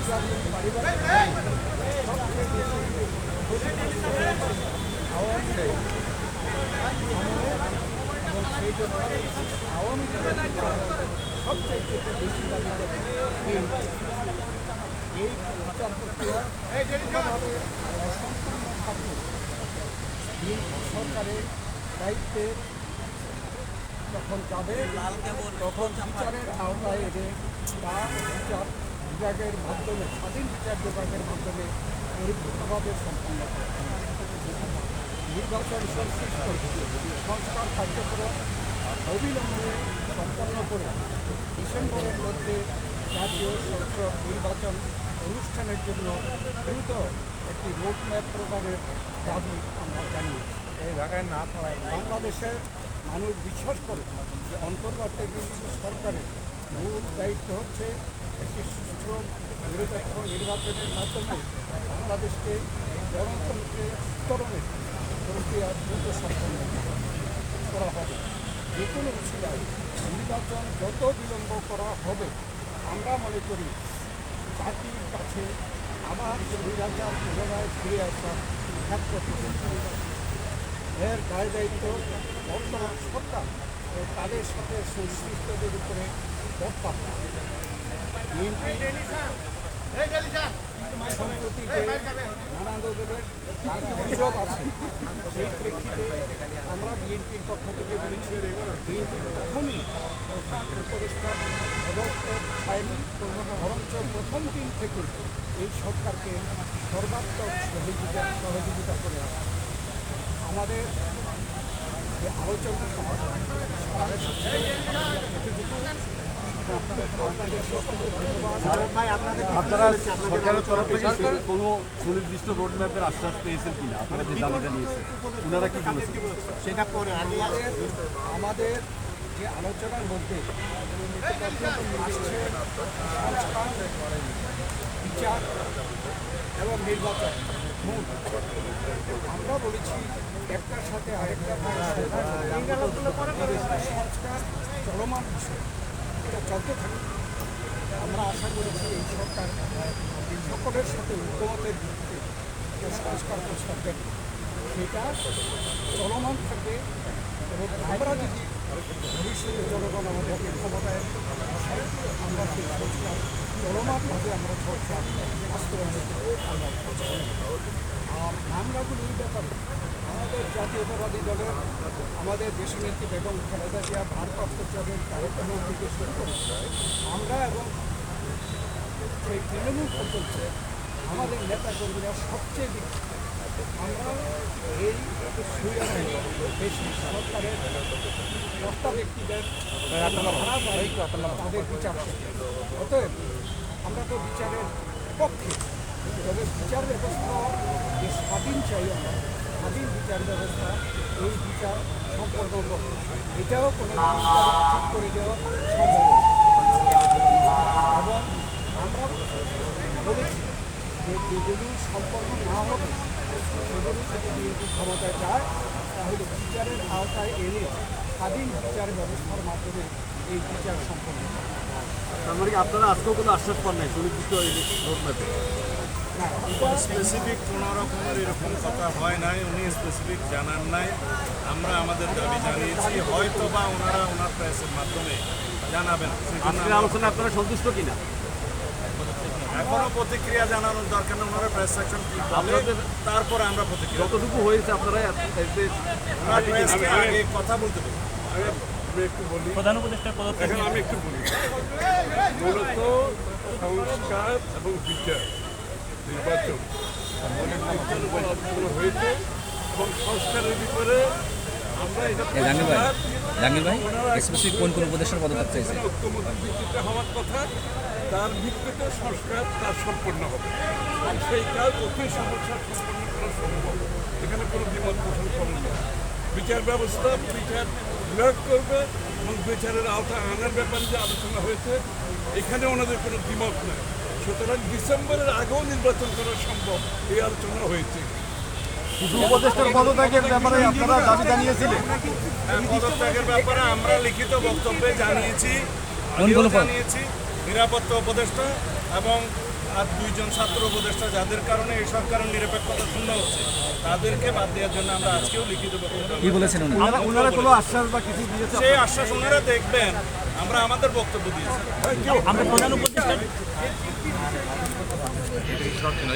আওয়ামী লীগ এবং সেই জন্য আওয়ামী লীগের সবচেয়ে বেশি দাবি করে এই বিচার প্রক্রিয়া কোনোভাবে অসম্পূর্ণ থাকলে সরকারের দায়িত্বে যখন যাবে তখন বিচারের আওতায় এনে তা বিচার বিভাগের মাধ্যমে স্বাধীন বিচার বিভাগের মাধ্যমে পরিপূর্ণভাবে সম্পন্ন করতে নির্বাচন সংস্কার কার্যক্রম অবিলম্বে সম্পন্ন করে ডিসেম্বরের মধ্যে জাতীয় সংসদ নির্বাচন অনুষ্ঠানের জন্য দ্রুত একটি রোডম্যাপ প্রদানের দাবি আমরা জানিয়েছি। এই ঢাকায় না পড়ায় বাংলাদেশের মানুষ বিশ্বাস করে যে অন্তর্বর্তীকালীন সরকারের মূল দায়িত্ব হচ্ছে একটি সুষ্ঠু নিরপেক্ষ নির্বাচনের মাধ্যমে বাংলাদেশকে গণতন্ত্রের উত্তরণের প্রক্রিয়া দ্রুত সম্পন্ন করা হবে। যে কোনো উচিলায় নির্বাচন যত বিলম্ব করা হবে আমরা মনে করি জাতির কাছে আবার স্বৈরাচার পুনরায় ফিরে আসা এর দায় দায়িত্ব বর্তমান সরকার ও তাদের সাথে সংশ্লিষ্টদের উপরে বর্তাব। সম্প্রতি নানা ধরনের অভিযোগ আছে, সেই প্রেক্ষিতে আমরা বিএনপির পক্ষ থেকে বলেছি বিএনপি তখনই উপদেষ্টা বরঞ্চ প্রথম দিন থেকে এই সরকারকে সর্বাত্মক সহযোগিতা করে আসে। আমাদের যে আলোচনা আপনারা সরকারের তরফ থেকে কোনো সুনির্দিষ্ট রোডম্যাপের আশ্বাস পেয়েছেন কিনা? আপনারা যে দাবি জানিয়েছেন ওনারা কি বলেছেন সেটা পরে আমাদের যে আলোচনার মধ্যে বিচার এবং নির্বাচন আমরা বলেছি একটার সাথে আরেকটা সংস্কার চলমান বিষয়, এটা চলতে থাকে। আমরা আশা করেছি এই সরকার সকলের সাথে ঐক্যমতের ভিত্তিতে যে সংস্কার প্রস্তাব দেবে সেটা চলমান থাকে এবং আমরা যদি ভবিষ্যতে জনগণ আমাদেরকে ক্ষমতায় বসায় আমরা সেই সংস্কার চলমানভাবে আমরা সরকার বাস্তবায়ন আর মামলাগুলির ব্যাপারে আমাদের জাতীয়তাবাদী দলের আমাদের দেশনেত্রী বেগম খালেদা জিয়া ভারপ্রাপ্ত চেয়ারম্যান তারেক রহমান থেকে শুরু করে আমরা এবং সেই তৃণমূল পর্যন্ত আমাদের নেতাকর্মীরা সবচেয়ে বেশি আমরা এই বেশি সরকারের কর্তা ব্যক্তিদের তাদের বিচার অতএব আমরা তো বিচারের পক্ষে, তবে বিচার ব্যবস্থা যে স্বাধীন চাই আমরা স্বাধীন বিচার ব্যবস্থা, এই বিচার সম্পন্ন এটাও কোনো ঠিক করে দেওয়া সম্ভব এবং আমরা বলেছি যে যেগুলি সম্পন্ন না হবে সেগুলি যদি বিএনপি ক্ষমতায় যায় তাহলে বিচারের আওতায় এনে স্বাধীন বিচার ব্যবস্থার মাধ্যমে এই বিচার সম্পন্ন। তার মানে আপনারা আজকেও কোনো আশ্বাস পান নাই সুনির্দিষ্ট রোডম্যাপে? স্পেসিফিক কোনো রকমের এরকম কথা হয় নাই, উনি স্পেসিফিক জানান নাই। আমরা আমাদের দাবি জানিয়েছি, হয়তো বা ওনারা ওনার প্রেসের মাধ্যমে জানাবেন। আজকের আলোচনা আপনারা সন্তুষ্ট কিনা? এখনো প্রতিক্রিয়া জানানোর দরকার না, ওনারা প্রেস সেকশন কি বলে তারপরে আমরা প্রতিক্রিয়া যতটুকু হয়েছে আপনারা আগে কথা বলতে পারি। প্রধান উপদেষ্টার পদত্যাগ এখন আমি একটু বলি, মূলত সংস্কার এবং বিচার নির্বাচন হয়েছে এবং সংস্কারের ভিতরে আমরা জাহাঙ্গীর ভাই স্পেসিফিক কোন কোন উপদেষ্টার পদত্যাগ চাইছে ঐক্যমতের ভিত্তিতে হওয়ার কথা, তার ভিত্তিতে সংস্কার তার সম্পন্ন হবে। সেই কাজ অতি সমস্যা সম্পন্ন করা সম্ভব, এখানে কোনো দ্বিমত পোষণ করেন না। বিচার ব্যবস্থা বিচার বিভাগ করবে এবং বিচারের আওতায় আনার ব্যাপারে যে আলোচনা হয়েছে এখানে ওনাদের কোনো দ্বিমত নেই। সুতরাং ডিসেম্বরের আগেও নির্বাচন করা সম্ভব, এই আলোচনা হয়েছে। উপদেষ্টার পদত্যাগের ব্যাপারে আপনারা দাবি জানিয়েছিলেন? পদত্যাগের ব্যাপারে আমরা লিখিত বক্তব্যে জানিয়েছি, নিরাপত্তা উপদেষ্টা এবং আর 2 জন ছাত্র উপদেষ্টা যাদের কারণে এই সরকারের নিরপেক্ষতা শূন্য হচ্ছে তাদেরকে বাদ দেওয়ার জন্য আমরা আজকেও লিখিত বক্তব্য কি বলেছেন উনি? ওনারা কোনো আশ্বাস বা কিছু দিয়েছে? সেই আশ্বাস ওনারা দেখবেন, আমরা আমাদের বক্তব্য দিয়েছি। আমরা প্রধান উপদেষ্টা